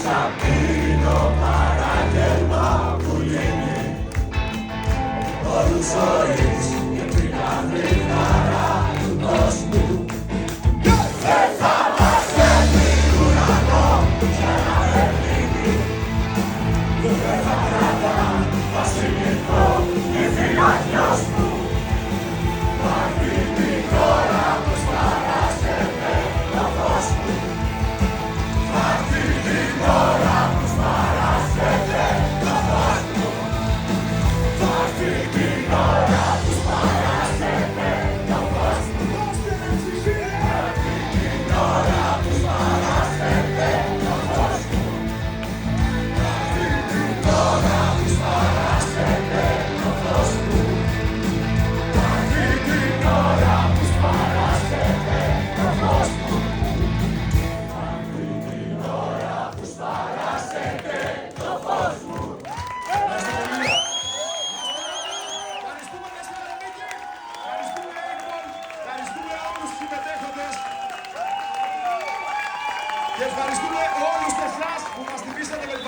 Σαπίνο παράγγελμα που λύνει όρους ζωής και την αυρή χαρά του κόσμου. Δεν θα μας φέρνει ουρανό για να περνύνει, δεν θα κρατά βασιλικό η φιλανιός μου. Μα δίνει τώρα πως παράσχεται το φως μου. Μα δίνει τώρα πως παράσχεται το φως μου. Μα δίνει τώρα πως παράσχεται το φως μου. Μα δίνει τώρα πως παράσχεται το φως μου. Μα δίνει τώρα πως παράσχεται το φως μου. Μα δίνει τώρα πως παράσχεται το φως μου. Μα δίνει τώρα πως παράσχεται το φως μου. Ευχαριστούμε Δέσποινα Νίκη, ευχαριστούμε Έγμον, ευχαριστούμε όλους τους συμμετέχοντες και ευχαριστούμε όλους εσάς που μας τιμήσατε με την